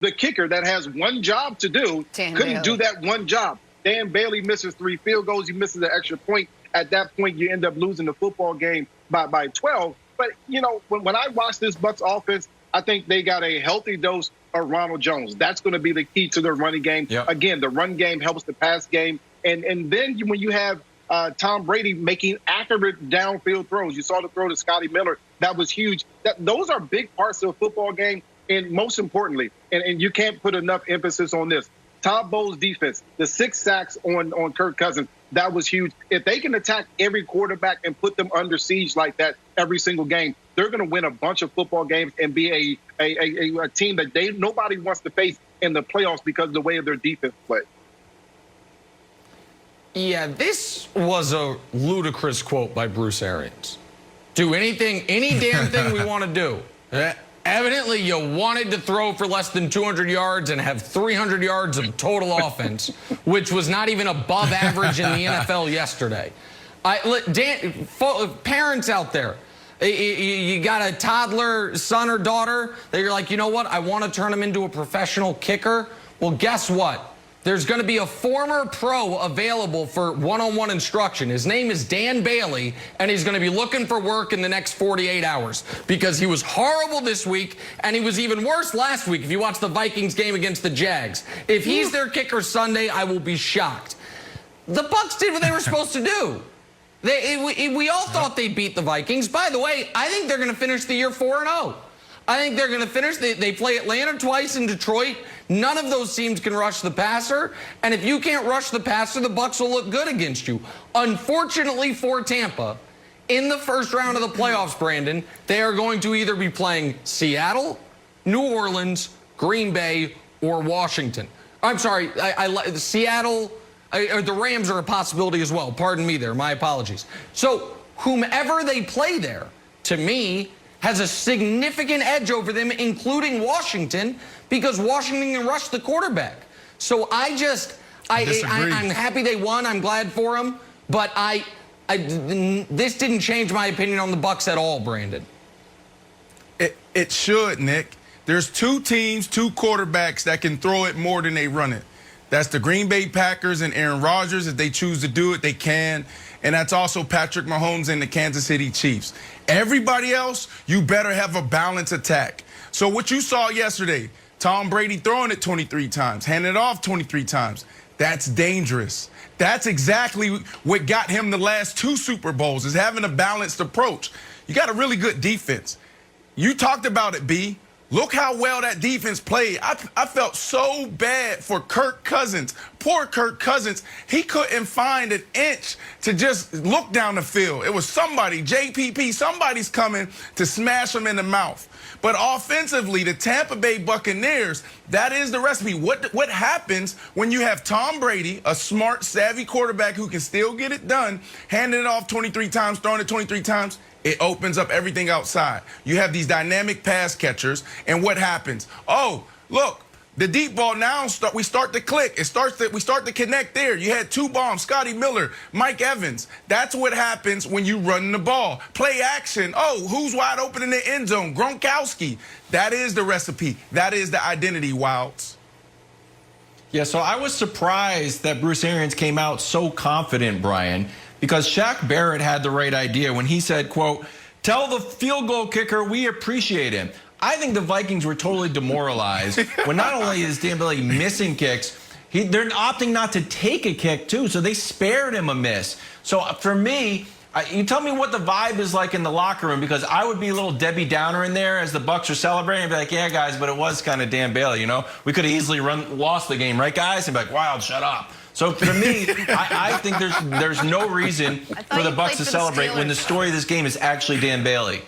The kicker that has one job to do couldn't do that one job. Dan Bailey misses 3 field goals. He misses an extra point. At that point, you end up losing the football game by 12. But, you know, when I watch this Bucs offense, I think they got a healthy dose of Ronald Jones. That's going to be the key to their running game. Yep. Again, the run game helps the pass game. And then when you have Tom Brady making accurate downfield throws, you saw the throw to Scotty Miller. That was huge. Those are big parts of a football game. And most importantly, and you can't put enough emphasis on this, Todd Bowles' defense, the 6 sacks on Kirk Cousins, that was huge. If they can attack every quarterback and put them under siege like that every single game, they're going to win a bunch of football games and be a team that nobody wants to face in the playoffs because of the way of their defense play. Yeah, this was a ludicrous quote by Bruce Arians. Do anything, any damn thing we want to do. Evidently, you wanted to throw for less than 200 yards and have 300 yards of total offense, which was not even above average in the NFL yesterday. Parents out there, you got a toddler son or daughter that you're like, you know what, I want to turn him into a professional kicker. Well, guess what? There's going to be a former pro available for one-on-one instruction. His name is Dan Bailey, and he's going to be looking for work in the next 48 hours because he was horrible this week, and he was even worse last week if you watch the Vikings game against the Jags. If he's their kicker Sunday, I will be shocked. The Bucs did what they were supposed to do. We all thought they'd beat the Vikings. By the way, I think they're going to finish the year 4-0. I think they're going to finish. They play Atlanta twice in Detroit. None of those teams can rush the passer. And if you can't rush the passer, the Bucs will look good against you. Unfortunately for Tampa, in the first round of the playoffs, Brandon, they are going to either be playing Seattle, New Orleans, Green Bay, or Washington. I'm sorry, Seattle, or the Rams are a possibility as well. Pardon me there. My apologies. So whomever they play there, to me, has a significant edge over them, including Washington, because Washington can rush the quarterback. So I'm happy they won. I'm glad for them. But this didn't change my opinion on the Bucs at all, Brandon. It should, Nick. There's 2 teams, 2 quarterbacks that can throw it more than they run it. That's the Green Bay Packers and Aaron Rodgers. If they choose to do it, they can. And that's also Patrick Mahomes and the Kansas City Chiefs. Everybody else, you better have a balanced attack. So what you saw yesterday, Tom Brady throwing it 23 times, handing it off 23 times, that's dangerous. That's exactly what got him the last 2 Super Bowls, is having a balanced approach. You got a really good defense. You talked about it, B. Look how well that defense played. I felt so bad for Kirk Cousins. Poor Kirk Cousins. He couldn't find an inch to just look down the field. It was somebody, JPP, somebody's coming to smash him in the mouth. But offensively, the Tampa Bay Buccaneers, that is the recipe. What happens when you have Tom Brady, a smart, savvy quarterback who can still get it done, handing it off 23 times, throwing it 23 times? It opens up everything outside. You have these dynamic pass catchers, and what happens? Oh, look, the deep ball now, we start to click. We start to connect there. You had 2 bombs, Scotty Miller, Mike Evans. That's what happens when you run the ball. Play action. Oh, who's wide open in the end zone? Gronkowski. That is the recipe. That is the identity, Wilds. Yeah, so I was surprised that Bruce Arians came out so confident, Brian, because Shaq Barrett had the right idea when he said, quote, "Tell the field goal kicker we appreciate him." I think the Vikings were totally demoralized when not only is Dan Bailey missing kicks, they're opting not to take a kick, too, so they spared him a miss. So for me, you tell me what the vibe is like in the locker room, because I would be a little Debbie Downer in there as the Bucs are celebrating. I'd be like, yeah, guys, but it was kind of Dan Bailey, you know? We could have easily lost the game, right, guys? And be like, Wild, shut up. So for me, I think there's no reason for the Bucs to celebrate when the story of this game is actually Dan Bailey.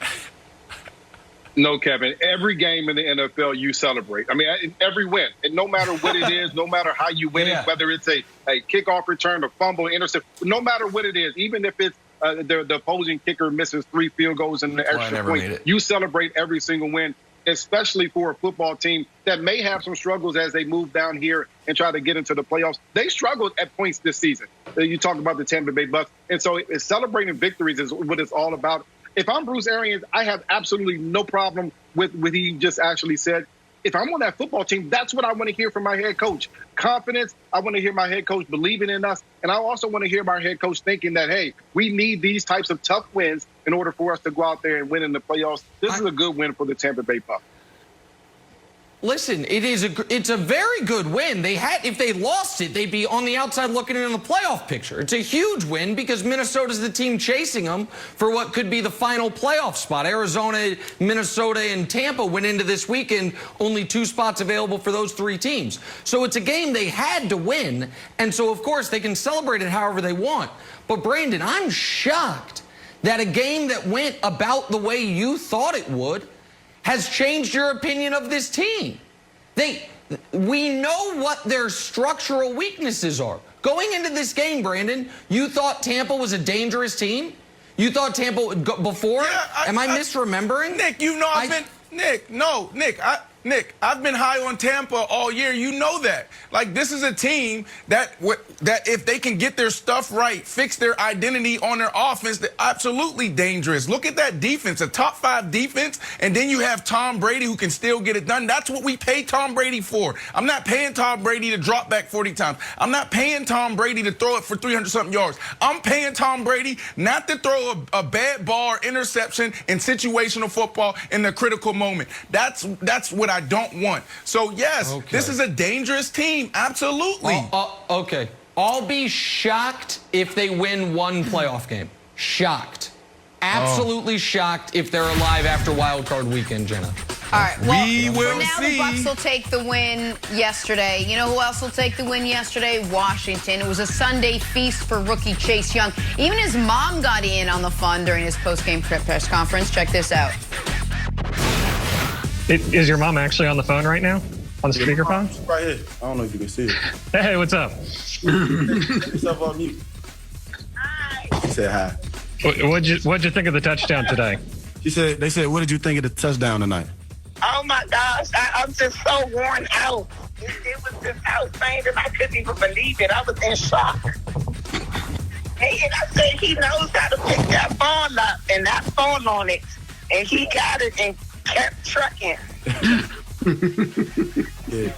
No, Kevin. Every game in the NFL, you celebrate. I mean, every win. And no matter what it is, no matter how you win it, whether it's a kickoff return, a fumble, intercept, no matter what it is, even if it's the opposing kicker misses 3 field goals and the extra point, you celebrate every single win, especially for a football team that may have some struggles as they move down here and try to get into the playoffs. They struggled at points this season. You talk about the Tampa Bay Bucs. And so celebrating victories is what it's all about. If I'm Bruce Arians, I have absolutely no problem with what he just actually said. if I'm on that football team, that's what I want to hear from my head coach. Confidence. I want to hear my head coach believing in us. And I also want to hear my head coach thinking that, hey, we need these types of tough wins in order for us to go out there and win in the playoffs. This is a good win for the Tampa Bay Bucs. Listen, it's a very good win. If they lost it, they'd be on the outside looking in on the playoff picture. It's a huge win because Minnesota's the team chasing them for what could be the final playoff spot. Arizona, Minnesota, and Tampa went into this weekend only 2 spots available for those 3 teams. So it's a game they had to win, and so of course they can celebrate it however they want. But Brandon, I'm shocked that a game that went about the way you thought it would has changed your opinion of this team. We know what their structural weaknesses are. Going into this game, Brandon, you thought Tampa was a dangerous team? You thought Tampa would go before? Yeah, Am I misremembering? Nick, you know Nick, I've been high on Tampa all year. You know that. Like, this is a team that if they can get their stuff right, fix their identity on their offense, they're absolutely dangerous. Look at that defense, a top 5 defense, and then you have Tom Brady who can still get it done. That's what we pay Tom Brady for. I'm not paying Tom Brady to drop back 40 times. I'm not paying Tom Brady to throw it for 300-something yards. I'm paying Tom Brady not to throw a bad ball or interception in situational football in the critical moment. That's what I don't want. So, yes, This is a dangerous team. Absolutely. Okay. I'll be shocked if they win one playoff game. Shocked. Absolutely shocked if they're alive after Wild Card Weekend, Jenna. All right. Well, we will now see. The Bucs will take the win yesterday. You know who else will take the win yesterday? Washington. It was a Sunday feast for rookie Chase Young. Even his mom got in on the fun during his post-game press conference. Check this out. Is your mom actually on the phone right now? On the speakerphone? Right here. I don't know if you can see it. Hey, what's up? What's up on mute? Hi. She said hi. What'd you think of the touchdown today? They said, what did you think of the touchdown tonight? Oh my gosh, I'm just so worn out. It was just outstanding. I couldn't even believe it. I was in shock. And I said he knows how to pick that ball up and not fall on it. And he got it and kept trucking. Yeah.